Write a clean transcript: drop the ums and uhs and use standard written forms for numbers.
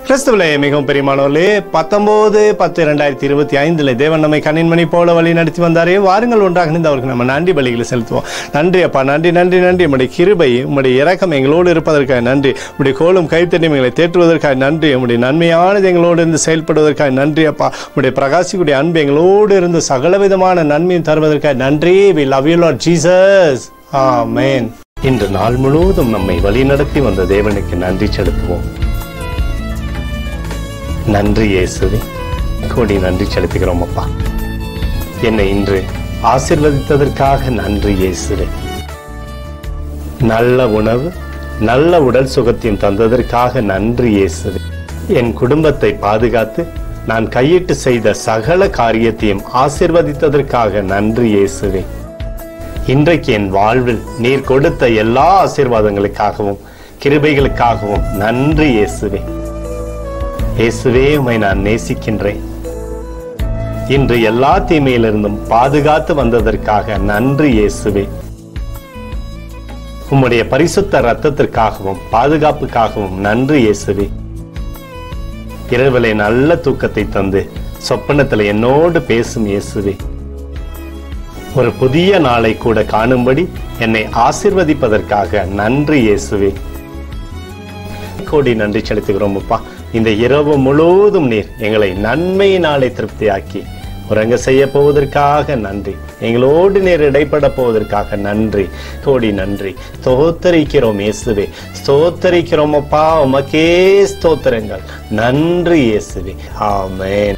கிறிஸ்துவிலே மிகவும் பெரியமானவர்களே, 19/10/2025 தேவன் நம்மை கண்ணின்மணி போல வழி நடத்தி வந்தாரே. வாருங்கள் ஒன்றாக இணைந்து அவருக்கு நம்ம நன்றி பலிகளை செலுத்துவோம். நன்றி அப்பா, நன்றி நன்றி நன்றி. உம்முடைய கிருபை, உம்முடைய இரக்கம் எங்களோடு இருப்பதற்காக நன்றி. உம்முடைய கோலும் கைத்தட்டி எங்களை தேற்றுவதற்காக நன்றி. உம்முடைய நன்மையானது எங்களோடு இருந்து செயல்படுவதற்காக நன்றி அப்பா. உம்முடைய பிரகாசிக்கூடிய அன்பு எங்களோடு இருந்து சகலவிதமான நன்மையும் தருவதற்காக நன்றி. We love you Lord Jesus. Amen. இன்று நாள் முழுவதும் நம்மை வழி நடத்தி வந்த தேவனுக்கு நன்றி செலுத்துவோம். நன்றி இயேசுவே, கோடி நன்றி செலுத்துகிறோம் அப்பா. என்னை இன்று ஆசீர்வதித்ததற்காக நன்றி இயேசுவே. நல்ல உணவு, நல்ல உடல் சுகத்தையும் தந்ததற்காக நன்றி இயேசுவே. என் குடும்பத்தை பாதுகாத்து நான் கையிட்டு செய்த சகல காரியத்தையும் ஆசீர்வதித்ததற்காக நன்றி இயேசுவே. இன்றைக்கு என் வாழ்வில் நீர் கொடுத்த எல்லா ஆசீர்வாதங்களுக்காகவும் கிருபைகளுக்காகவும் நன்றி இயேசுவே. இயேசுவே, உம்மை நான் நேசிக்கின்றேன். இன்று எல்லா தீமையிலிருந்தும் பாதுகாத்து வந்ததற்காக நன்றி இயேசுவே. உம்முடைய பரிசுத்த இரத்தத்திற்காகவும் பாதுகாப்புக்காகவும் நன்றி இயேசுவே. இரவிலே நல்ல தூக்கத்தை தந்து சொப்பனத்தில் என்னோடு பேசும் இயேசுவே. ஒரு புதிய நாளை கூட காணும்படி என்னை ஆசீர்வதிப்பதற்காக நன்றி இயேசுவே. கோடி நன்றி செலுத்துகிறோம் அப்பா. இந்த இரவு முழுவதும் நீர் எங்களை நன்மையினாலே திருப்தியாக்கி உறங்க செய்ய போவதற்காக நன்றி. எங்களோடு நீர் இடைப்பட போவதற்காக நன்றி. கோடி நன்றி. ஸ்தோத்தரிக்கிறோம் இயேசுவே, ஸ்தோத்தரிக்கிறோம் அப்பா. உமக்கே ஸ்தோத்திரங்கள். நன்றி இயேசுவே. ஆமென்.